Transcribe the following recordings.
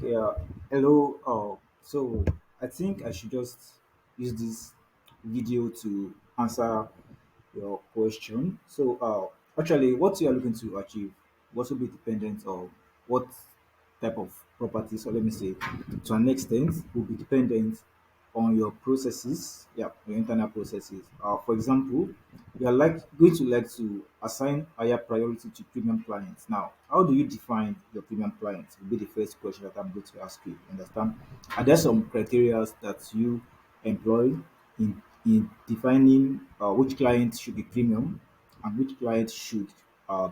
Yeah, hello. So I think I should just use this video to answer your question. Actually, what you are looking to achieve also be dependent on what type of properties, or let me say, to an extent, will be dependent on your processes, yeah, your internal processes. For example, you are going to like to assign higher priority to premium clients. Now, how do you define your premium clients? Will be the first question that I'm going to ask you. Understand? Are there some criteria that you employ in defining which clients should be premium and which clients should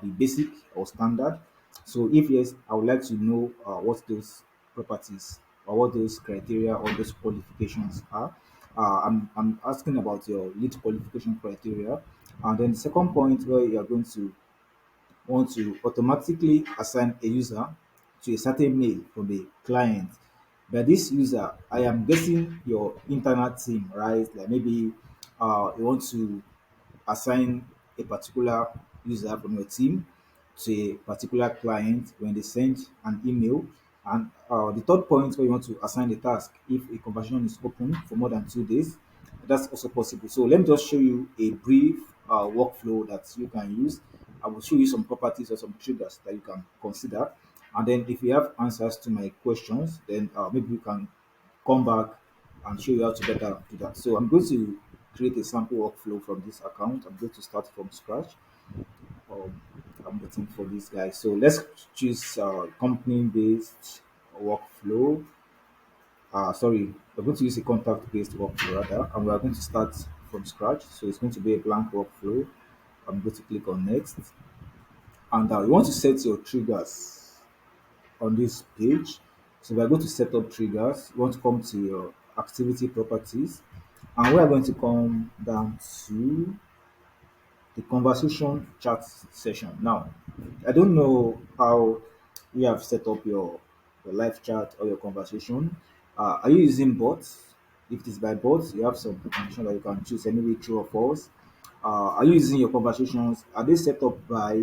be basic or standard? So, if yes, I would like to know what those properties or what those criteria or those qualifications are. I'm asking about your lead qualification criteria. And then the second point where you are going to want to automatically assign a user to a certain mail from a client. By this user, I am guessing your internal team, right? Like maybe you want to assign a particular user from your team to a particular client when they send an email. And the third point where you want to assign the task if a conversation is open for more than 2 days, that's also possible. So let me just show you a brief workflow that you can use. I will show you some properties or some triggers that you can consider. And then if you have answers to my questions, then maybe we can come back and show you how to better do that. So I'm going to create a sample workflow from this account. I'm going to start from scratch. Um, I'm waiting for this guy. So let's choose company-based workflow. Sorry, we're going to use a contact-based workflow rather, and we are going to start from scratch. So it's going to be a blank workflow. I'm going to click on next, and you want to set your triggers on this page. So we're going to set up triggers. You want to come to your activity properties, and we are going to come down to the conversation chat session. Now, I don't know how you have set up your live chat or your conversation. Are you using bots? If it is by bots, you have some condition that you can choose anyway, true or false. Are you using your conversations? Are they set up by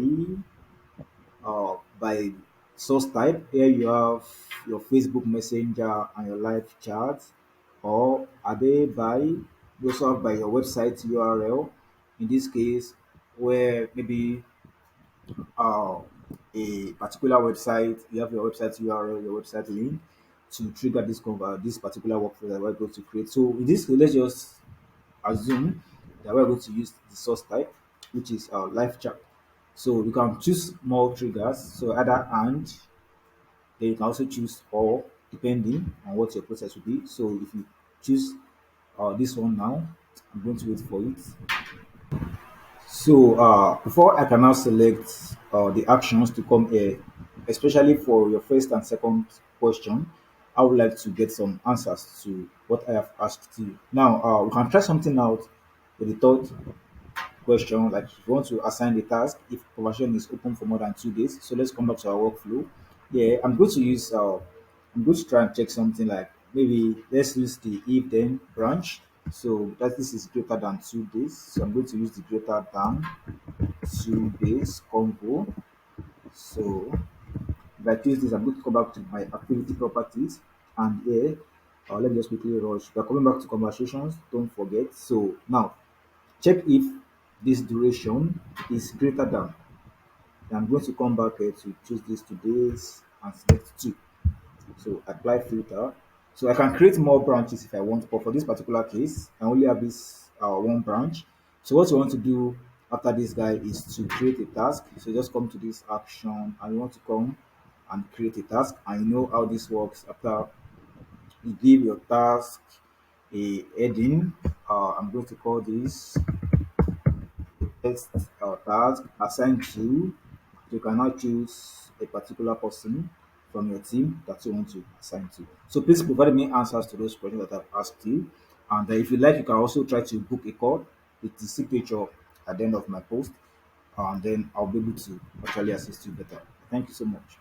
source type? Here you have your Facebook Messenger and your live chat, or are they by you also have by your website URL? In this case, where maybe uh, a particular website, you have your website URL, your website link to trigger this particular workflow that we're going to create. So in this case, let's just assume that we're going to use the source type, which is our live chat. So you can choose more triggers. So either and, then you can also choose or depending on what your process will be. So if you choose this one now, I'm going to wait for it. So before I can now select the actions to come here, especially for your first and second question, I would like to get some answers to what I have asked you. Now we can try something out with the third question, like if you want to assign the task if conversion is open for more than 2 days. So let's come back to our workflow. Yeah, I'm going to try and check something like maybe let's use the if then branch. So that this is greater than 2 days. So I'm going to use the greater than 2 days combo. So if I choose this, I'm going to come back to my activity properties, and here let me just quickly rush. We're coming back to conversations, don't forget. So now check if this duration is greater than. I'm going to come back here to choose this to days and select two. So apply filter. So I can create more branches if I want, but for this particular case, I only have this one branch. So what you want to do after this guy is to create a task. So just come to this action and you want to come and create a task. And you know how this works. After you give your task a heading, I'm going to call this text task assigned to. You can now choose a particular person from your team that you want to assign to. So please provide me answers to those questions that I've asked you. And if you like, you can also try to book a call with the signature at the end of my post. And then I'll be able to actually assist you better. Thank you so much.